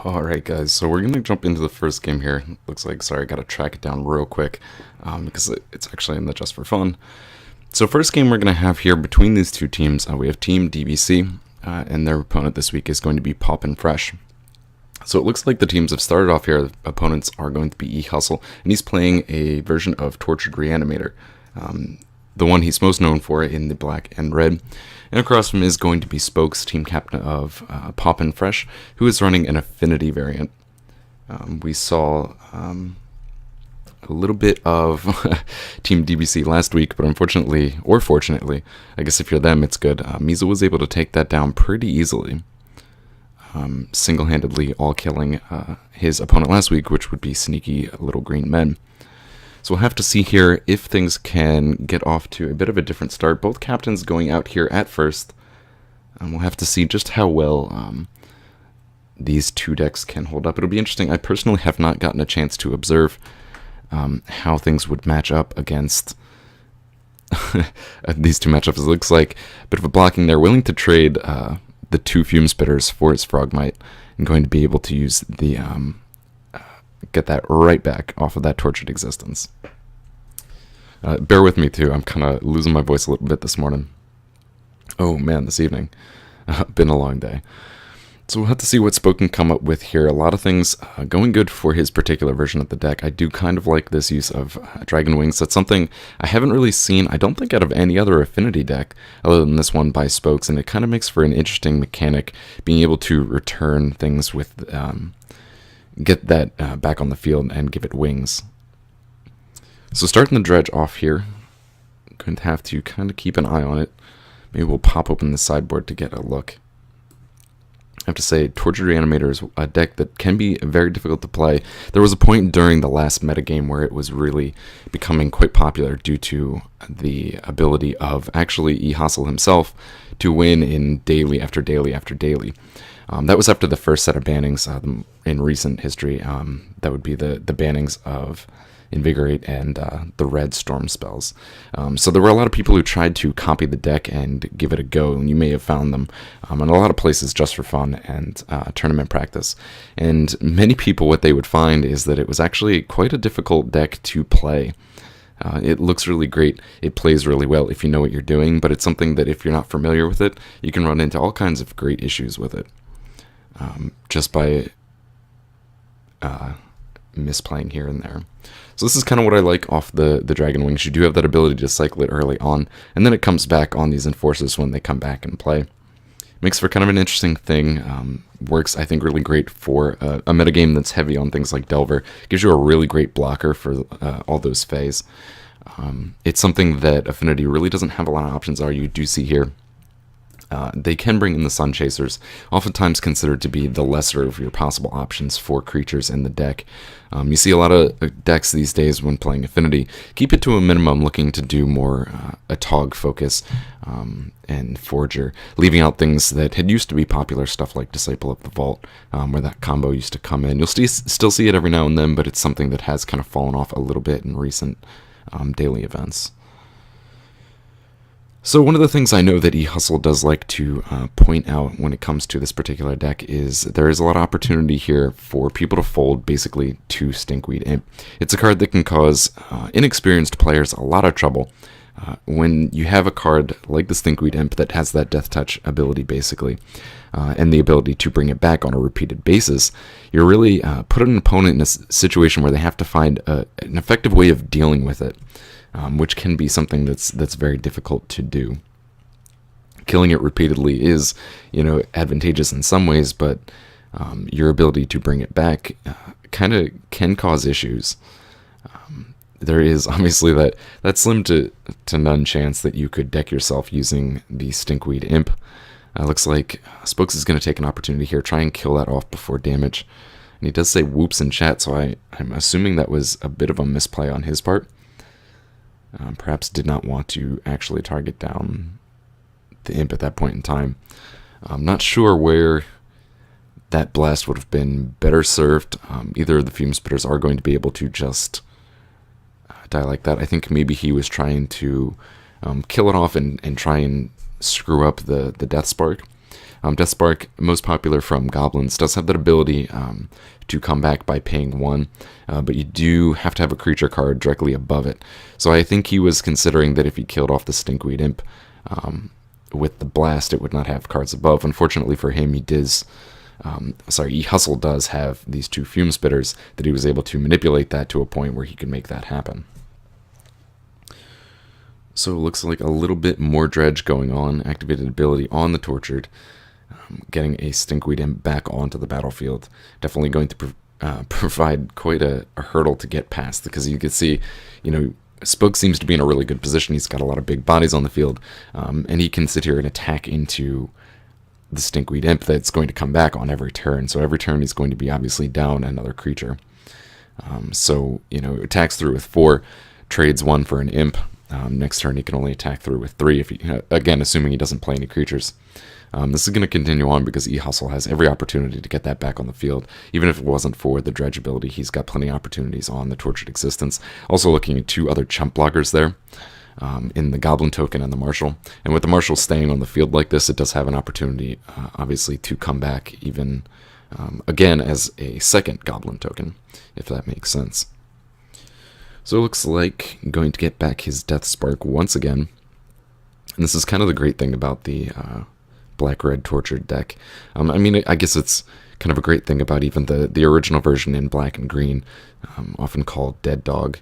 Alright guys, so we're going to jump into the first game here. Looks like, sorry, I got to track it down real quick because it's actually in the Just for Fun. So first game we're going to have here between these two teams, we have Team DBC and their opponent this week is going to be Paupen Fresh. So it looks like the teams have started off here. The opponents are going to be E-Hustle, and he's playing a version of Tortured Reanimator, the one he's most known for in the black and red. And across from him is going to be Spokes, team captain of Paupen Fresh, who is running an Affinity variant. We saw a little bit of Team DBC last week, but unfortunately, or fortunately, I guess if you're them, it's good. Mtgo was able to take that down pretty easily, single-handedly all killing his opponent last week, which would be Sneaky Little Green Men. So we'll have to see here if things can get off to a bit of a different start. Both captains going out here at first. We'll have to see just how well these two decks can hold up. It'll be interesting. I personally have not gotten a chance to observe how things would match up against these two matchups. It looks like a bit of a blocking. They're willing to trade the two Fume Spitters for his Frogmite and going to be able to use the get that right back off of that Tortured Existence. Bear with me too, I'm kind of losing my voice a little bit this morning. Oh man, this evening. Been a long day. So we'll have to see what Spoke can come up with here. A lot of things going good for his particular version of the deck. I do kind of like this use of Dragon Wings. That's something I haven't really seen, I don't think, out of any other Affinity deck other than this one by Spokes, and it kind of makes for an interesting mechanic, being able to return things with get that back on the field and give it wings. So starting the dredge off here, I'm going to have to kind of keep an eye on it. Maybe we'll pop open the sideboard to get a look. I have to say, Tortured Reanimator is a deck that can be very difficult to play. There was a point during the last metagame where it was really becoming quite popular due to the ability of actually E-Hustle himself to win in daily after daily after daily. That was after the first set of bannings in recent history. That would be the bannings of Invigorate and the red storm spells. So there were a lot of people who tried to copy the deck and give it a go, and you may have found them in a lot of places just for fun and tournament practice. And many people, what they would find is that it was actually quite a difficult deck to play. It looks really great, it plays really well if you know what you're doing, but it's something that if you're not familiar with it, you can run into all kinds of great issues with it. Just by misplaying here and there. So this is kind of what I like off the Dragon Wings. You do have that ability to cycle it early on, and then it comes back on these Enforcers when they come back and play. Makes for kind of an interesting thing. Works, I think, really great for a metagame that's heavy on things like Delver. Gives you a really great blocker for all those Fays. It's something that Affinity really doesn't have a lot of options are. You do see here. They can bring in the Sun Chasers, oftentimes considered to be the lesser of your possible options for creatures in the deck. You see a lot of decks these days when playing Affinity keep it to a minimum, looking to do more a Tog focus and Forger, leaving out things that had used to be popular, stuff like Disciple of the Vault, where that combo used to come in. You'll still see it every now and then, but it's something that has kind of fallen off a little bit in recent daily events. So one of the things I know that E-Hustle does like to point out when it comes to this particular deck is there is a lot of opportunity here for people to fold basically to Stinkweed Imp. It's a card that can cause inexperienced players a lot of trouble. When you have a card like the Stinkweed Imp that has that Death Touch ability basically, and the ability to bring it back on a repeated basis, you're really put an opponent in a situation where they have to find an effective way of dealing with it. Which can be something that's very difficult to do. Killing it repeatedly is, advantageous in some ways, but your ability to bring it back kind of can cause issues. There is obviously that slim to none chance that you could deck yourself using the Stinkweed Imp. Looks like Spokes is going to take an opportunity here, try and kill that off before damage. And he does say whoops in chat, so I'm assuming that was a bit of a misplay on his part. Perhaps did not want to actually target down the Imp at that point in time. I'm not sure where that blast would have been better served. Either of the Fume Spitters are going to be able to just die like that. I think maybe he was trying to kill it off and try and screw up the Death Spark. Death Spark, most popular from goblins, does have that ability to come back by paying 1, but you do have to have a creature card directly above it. So I think he was considering that if he killed off the Stinkweed Imp with the Blast, it would not have cards above. Unfortunately for him, Hustle does have these 2 Fume Spitters that he was able to manipulate that to a point where he could make that happen. So it looks like a little bit more dredge going on. Activated ability on the Tortured, getting a Stinkweed Imp back onto the battlefield. Definitely going to provide quite a hurdle to get past, because you can see, Spoke seems to be in a really good position. He's got a lot of big bodies on the field, and he can sit here and attack into the Stinkweed Imp that's going to come back on every turn. So every turn he's going to be obviously down another creature. Attacks through with 4, trades 1 for an Imp. Next turn he can only attack through with 3, if again, assuming he doesn't play any creatures. This is going to continue on because Hustle has every opportunity to get that back on the field. Even if it wasn't for the dredge ability, he's got plenty of opportunities on the Tortured Existence. Also looking at 2 other chump blockers there, in the Goblin token and the Marshal. And with the Marshal staying on the field like this, it does have an opportunity, obviously, to come back even, again, as a second Goblin token, if that makes sense. So it looks like I'm going to get back his Death Spark once again. And this is kind of the great thing about the Black-Red Tortured deck. I guess it's kind of a great thing about even the original version in Black and Green, often called Dead Dog.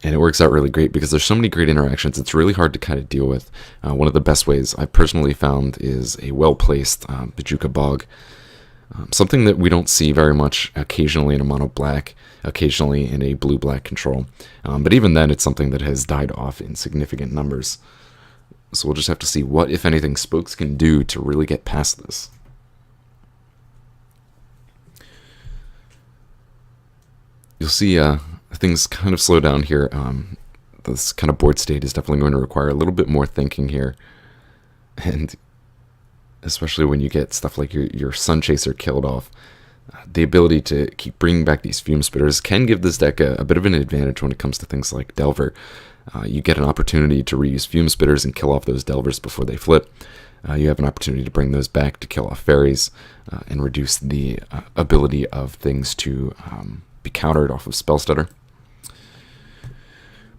And it works out really great because there's so many great interactions. It's really hard to kind of deal with. One of the best ways I personally found is a well-placed Bajuka Bog. Something that we don't see very much, occasionally in a mono black, occasionally in a blue-black control. But even then, it's something that has died off in significant numbers. So we'll just have to see what, if anything, Spokes can do to really get past this. You'll see things kind of slow down here. This kind of board state is definitely going to require a little bit more thinking here. And especially when you get stuff like your Sun Chaser killed off, the ability to keep bringing back these Fume Spitters can give this deck a bit of an advantage when it comes to things like Delver. You get an opportunity to reuse Fume Spitters and kill off those Delvers before they flip. You have an opportunity to bring those back to kill off fairies and reduce the ability of things to be countered off of Spellstutter.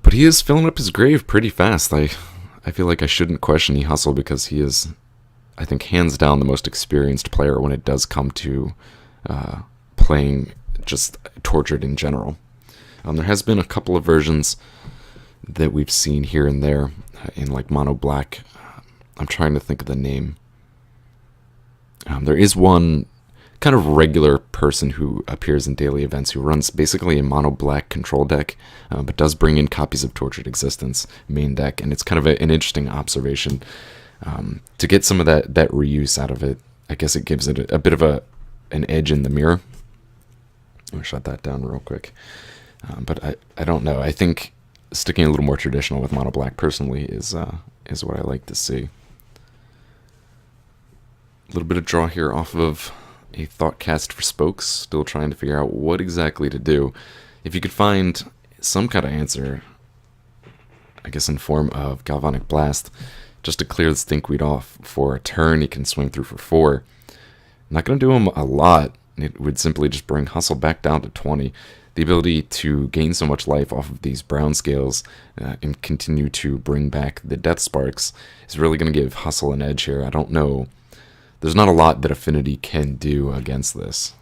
But he is filling up his grave pretty fast. I feel like I shouldn't question Hustle because he is, I think, hands down the most experienced player when it does come to playing just Tortured in general. There has been a couple of versions that we've seen here and there in like mono black. I'm trying to think of the name. There is one kind of regular person who appears in daily events who runs basically a mono black control deck, but does bring in copies of Tortured Existence main deck, and it's kind of an interesting observation to get some of that reuse out of it. I guess it gives it a bit of an edge in the mirror. I'll shut that down real quick. But I don't know. I think sticking a little more traditional with mono black personally is what I like to see. A little bit of draw here off of a Thought Cast for Spokes, still trying to figure out what exactly to do. If you could find some kind of answer, I guess in form of Galvanic Blast, just to clear the Stinkweed off for a turn, he can swing through for 4. Not going to do him a lot. It would simply just bring Hustle back down to 20. The ability to gain so much life off of these brown scales and continue to bring back the Death Sparks is really going to give Hustle an edge here. I don't know. There's not a lot that Affinity can do against this.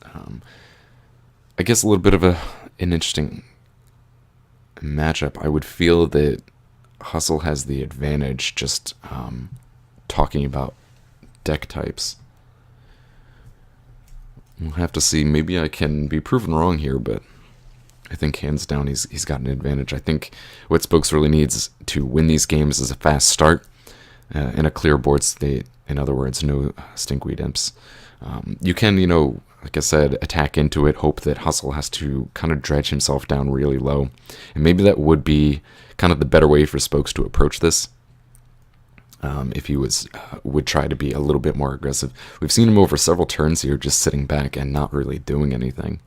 I guess a little bit of an interesting matchup. I would feel that Hustle has the advantage just talking about deck types. We'll have to see. Maybe I can be proven wrong here, but I think hands down he's got an advantage. I think what Spokes really needs to win these games is a fast start and a clear board state. In other words, no Stinkweed Imps. You can, like I said, attack into it, hope that Hustle has to kind of dredge himself down really low. And maybe that would be kind of the better way for Spokes to approach this. If he would try to be a little bit more aggressive. We've seen him over several turns here just sitting back and not really doing anything.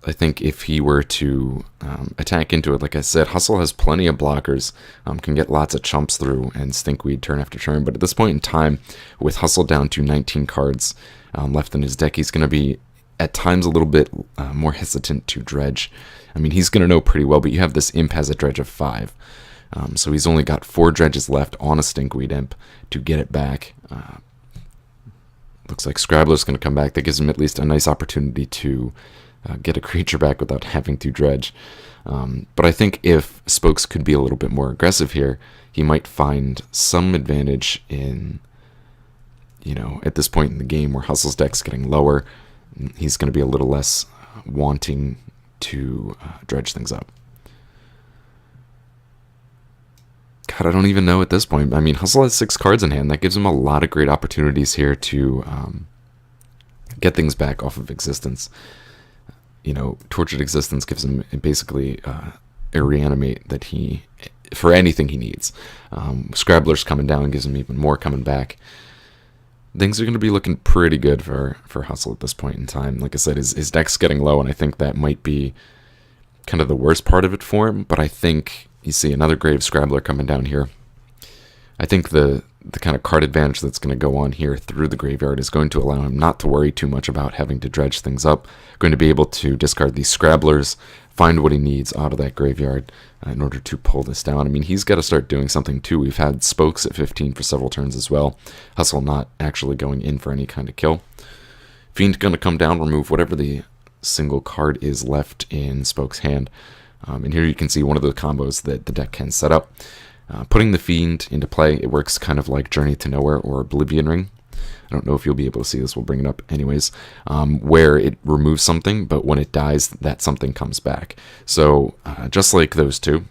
I think if he were to attack into it, like I said, Hustle has plenty of blockers, can get lots of chumps through and Stinkweed turn after turn. But at this point in time, with Hustle down to 19 cards left in his deck, he's going to be at times a little bit more hesitant to dredge. I mean, he's going to know pretty well, but you have this Imp has a dredge of 5. So he's only got 4 dredges left on a Stinkweed Imp to get it back. Looks like Scrabbler's going to come back. That gives him at least a nice opportunity to get a creature back without having to dredge. But I think if Spokes could be a little bit more aggressive here, he might find some advantage in, at this point in the game where Hustle's deck's getting lower, he's going to be a little less wanting to dredge things up. God, I don't even know at this point. I mean, Hustle has 6 cards in hand. That gives him a lot of great opportunities here to get things back off of existence. Tortured Existence gives him basically a reanimate that for anything he needs. Scrabbler's coming down and gives him even more coming back. Things are going to be looking pretty good for Hustle at this point in time. Like I said, his deck's getting low, and I think that might be kind of the worst part of it for him. But I think you see another Grave Scrabbler coming down here. I think the kind of card advantage that's going to go on here through the graveyard is going to allow him not to worry too much about having to dredge things up. Going to be able to discard these Scrabblers, find what he needs out of that graveyard in order to pull this down. I mean, he's got to start doing something too. We've had Spokes at 15 for several turns as well. Hustle not actually going in for any kind of kill. Fiend going to come down, remove whatever the single card is left in Spoke's hand. And here you can see one of the combos that the deck can set up. Putting the Fiend into play, it works kind of like Journey to Nowhere or Oblivion Ring. I don't know if you'll be able to see this, we'll bring it up anyways, where it removes something, but when it dies, that something comes back. So, just like those two,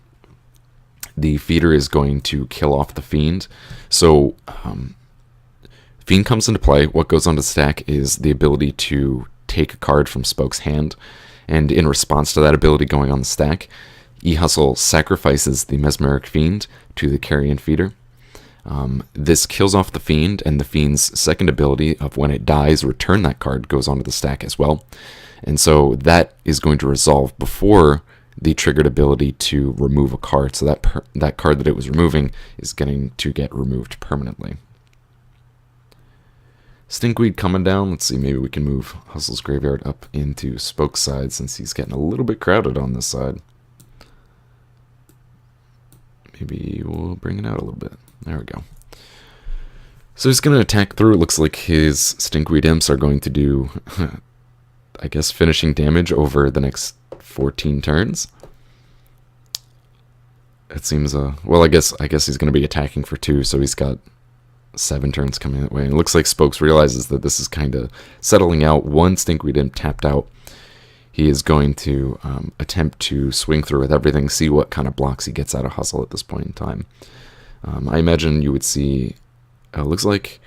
the Feeder is going to kill off the Fiend. So, Fiend comes into play. What goes on the stack is the ability to take a card from Spoke's hand, and in response to that ability going on the stack, E-Hustle sacrifices the Mesmeric Fiend to the Carrion Feeder. This kills off the Fiend, and the Fiend's second ability of when it dies, return that card, goes onto the stack as well. And so that is going to resolve before the triggered ability to remove a card. So that card that it was removing is getting to get removed permanently. Stinkweed coming down. Let's see, maybe we can move Hustle's graveyard up into Spoke's side since he's getting a little bit crowded on this side. Maybe we'll bring it out a little bit. There we go. So he's going to attack through. It looks like his Stinkweed Imps are going to do, I guess, finishing damage over the next 14 turns. It seems, well, I guess he's going to be attacking for 2, so he's got 7 turns coming that way. And it looks like Spokes realizes that this is kind of settling out. One Stinkweed Imp tapped out. He is going to attempt to swing through with everything, see what kind of blocks he gets out of Hustle at this point in time. I imagine you would see, looks like,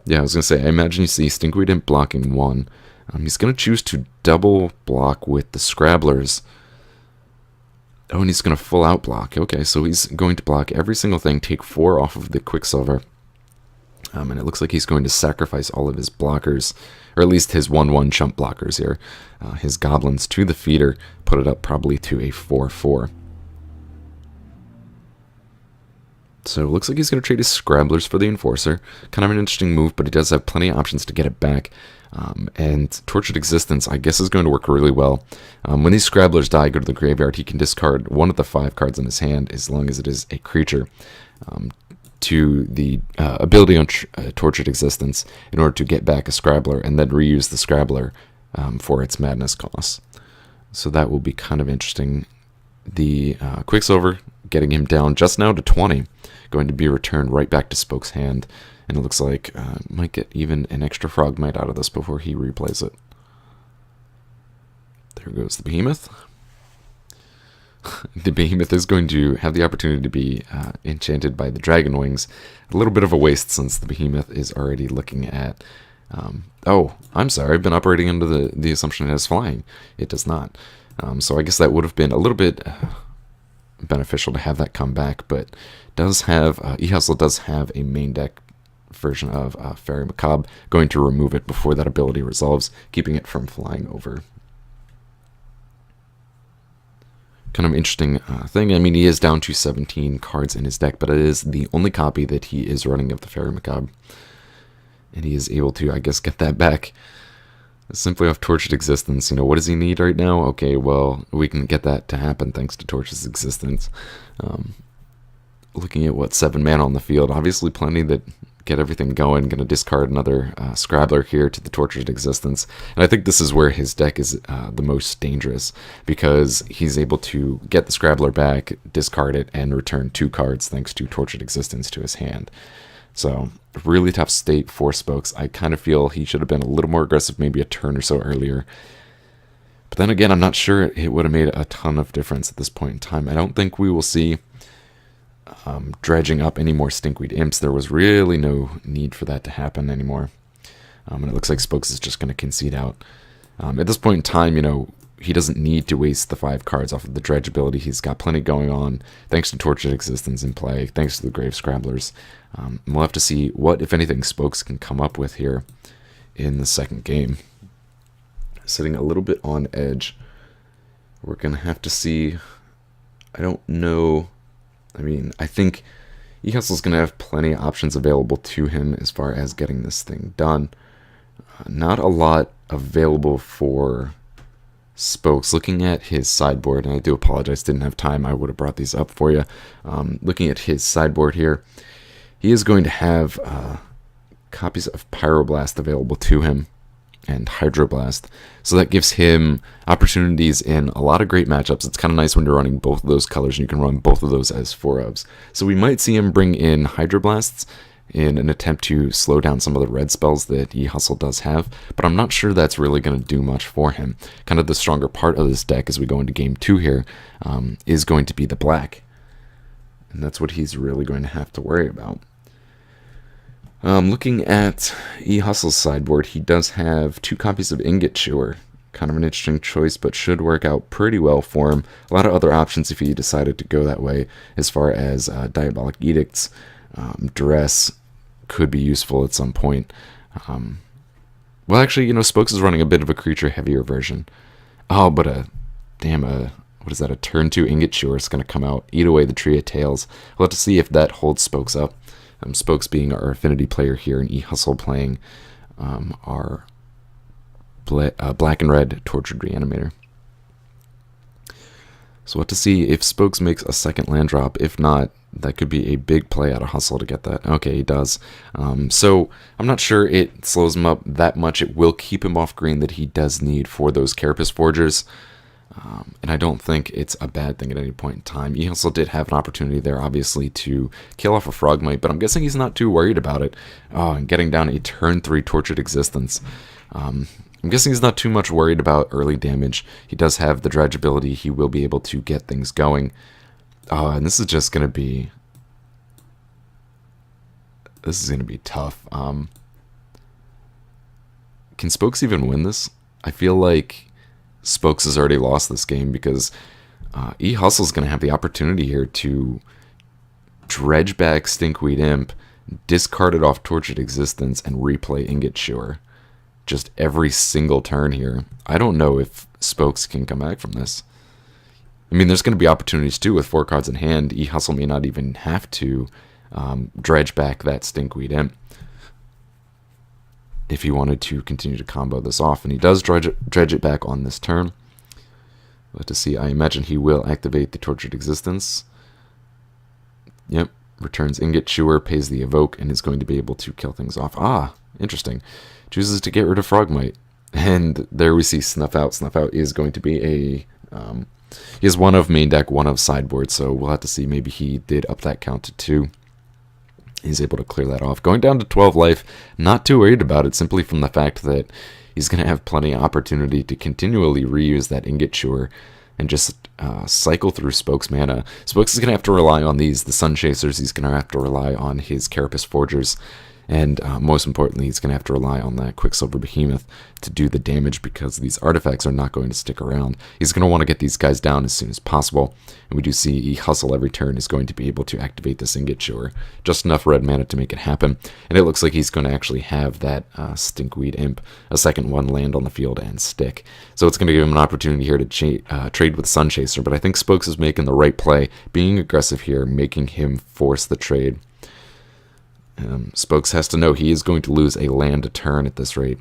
yeah, I was going to say, I imagine you see Stinkweed Imp blocking 1. He's going to choose to double block with the Scrabblers. Oh, and he's going to full out block. Okay, so he's going to block every single thing, take 4 off of the Quicksilver. And it looks like he's going to sacrifice all of his blockers, or at least his 1/1 chump blockers here. His goblins to the Feeder, put it up probably to a 4/4. So it looks like he's going to trade his Scrabblers for the Enforcer. Kind of an interesting move, but he does have plenty of options to get it back. And Tortured Existence, I guess, is going to work really well. When these Scrabblers die, go to the graveyard, he can discard one of the 5 cards in his hand as long as it is a creature. To the ability on Tortured Existence in order to get back a Scrabbler and then reuse the Scrabbler for its madness costs. So that will be kind of interesting. The Quicksilver getting him down just now to 20, going to be returned right back to Spoke's hand, and it looks like might get even an extra Frogmite out of this before he replays it. There goes the Behemoth. The Behemoth is going to have the opportunity to be enchanted by the Dragon Wings. A little bit of a waste since the Behemoth is already looking at... oh, I'm sorry, I've been operating under the assumption it has flying. It does not. So I guess that would have been a little bit beneficial to have that come back, but does have E-Hustle does have a main deck version of Fairy Macabre, going to remove it before that ability resolves, keeping it from flying over. kind of interesting thing. I mean, he is down to 17 cards in his deck, but it is the only copy that he is running of the Fairy Macabre. And he is able to, I guess, get that back simply off Tortured Existence. You know, what does he need right now? Okay, well, we can get that to happen thanks to Tortured Existence. Looking at what 7 mana on the field, obviously plenty that get everything going. Going to discard another Scrabbler here to the Tortured Existence. And I think this is where his deck is the most dangerous, because he's able to get the Scrabbler back, discard it, and return 2 cards thanks to Tortured Existence to his hand. So, really tough state for Spokes. I kind of feel he should have been a little more aggressive, maybe a turn or so earlier. But then again, I'm not sure it would have made a ton of difference at this point in time. I don't think we will see dredging up any more Stinkweed Imps. There was really no need for that to happen anymore. And it looks like Spokes is just going to concede out. At this point in time, you know, he doesn't need to waste the 5 cards off of the Dredge ability. He's got plenty going on, thanks to Tortured Existence in play, thanks to the Grave Scrabblers. We'll have to see what, if anything, Spokes can come up with here in the second game. Sitting a little bit on edge. We're going to have to see. I don't know. I mean, I think E-Hustle's going to have plenty of options available to him as far as getting this thing done. Not a lot available for Spokes. Looking at his sideboard, and I do apologize, didn't have time, I would have brought these up for you. Looking at his sideboard here, he is going to have copies of Pyroblast available to him, and Hydroblast. So that gives him opportunities in a lot of great matchups. It's kind of nice when you're running both of those colors and you can run both of those as 4-ofs. So we might see him bring in Hydroblasts in an attempt to slow down some of the red spells that E-Hustle does have, but I'm not sure that's really going to do much for him. Kind of the stronger part of this deck as we go into game 2 here is going to be the black. And that's what he's really going to have to worry about. Looking at E-Hustle's sideboard, he does have 2 copies of Ingot Chewer. Kind of an interesting choice, but should work out pretty well for him. A lot of other options if he decided to go that way, as far as Diabolic Edicts. Duress could be useful at some point. Well, actually, you know, Spokes is running a bit of a creature-heavier version. Oh, but what is that, a turn 2 Ingot Chewer is going to come out, eat away the Tree of Tails. We'll have to see if that holds Spokes up. Spokes being our affinity player here, and E-Hustle playing our black and red Tortured Reanimator. So we'll have to see if Spokes makes a second land drop. If not, that could be a big play out of Hustle to get that. Okay, he does. So I'm not sure it slows him up that much. It will keep him off green that he does need for those Carapace Forgers. And I don't think it's a bad thing at any point in time. E-Hustle did have an opportunity there, obviously, to kill off a Frogmite, but I'm guessing he's not too worried about it. Oh, and getting down a turn 3 Tortured Existence. I'm guessing he's not too much worried about early damage. He does have the Dredge ability. He will be able to get things going. And this is just going to be... This is going to be tough. Can Spokes even win this? I feel like Spokes has already lost this game, because E-Hustle's going to have the opportunity here to dredge back Stinkweed Imp, discard it off Tortured Existence, and replay Ingot Chewer. Just every single turn here. I don't know if Spokes can come back from this. I mean, there's going to be opportunities too with 4 cards in hand. E-Hustle may not even have to dredge back that Stinkweed Imp if he wanted to continue to combo this off, and he does dredge it back on this turn. We'll have to see. I imagine he will activate the Tortured Existence. Yep, returns Ingot Chewer, pays the Evoke, and is going to be able to kill things off. Ah, interesting. Chooses to get rid of Frogmite, and there we see Snuff Out. Snuff Out is going to be a... he is 1 of main deck, 1 of sideboard, so we'll have to see. Maybe he did up that count to 2. He's able to clear that off. Going down to 12 life, not too worried about it, simply from the fact that he's going to have plenty of opportunity to continually reuse that Ingot Chewer and just cycle through Spokes' mana. Spokes is going to have to rely on these, the Sun Chasers. He's going to have to rely on his Carapace Forgers. And most importantly, he's going to have to rely on that Quicksilver Behemoth to do the damage, because these artifacts are not going to stick around. He's going to want to get these guys down as soon as possible. And we do see E-Hustle every turn is going to be able to activate this Ingot Chewer. Just enough red mana to make it happen. And it looks like he's going to actually have that Stinkweed Imp, a second one, land on the field and stick. So it's going to give him an opportunity here to trade with Sun Chaser. But I think Spokes is making the right play, being aggressive here, making him force the trade. Spokes has to know he is going to lose a land a turn at this rate.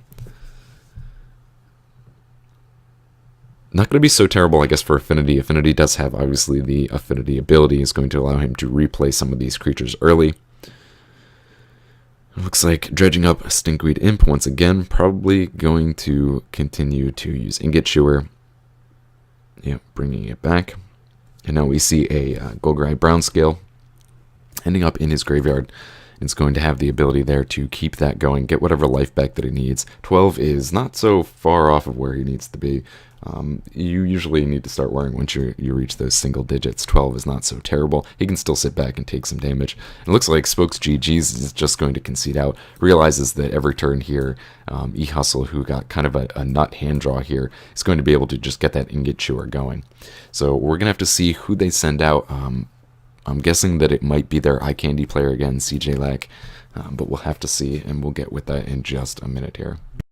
Not going to be so terrible, I guess, for Affinity. Affinity does have, obviously, the Affinity ability is going to allow him to replay some of these creatures early. It looks like dredging up a Stinkweed Imp once again, probably going to continue to use Ingot Chewer. Yep, bringing it back. And now we see a Golgari Brownscale ending up in his graveyard. It's going to have the ability there to keep that going, get whatever life back that he needs. 12 is not so far off of where he needs to be. You usually need to start worrying once you reach those single digits. 12 is not so terrible. He can still sit back and take some damage. It looks like Spokes GG's is just going to concede out. Realizes that every turn here, E-Hustle, who got kind of a nut hand draw here, is going to be able to just get that Ingot Chewer going. So we're going to have to see who they send out. I'm guessing that it might be their eye candy player again, CJ Lack, but we'll have to see, and we'll get with that in just a minute here.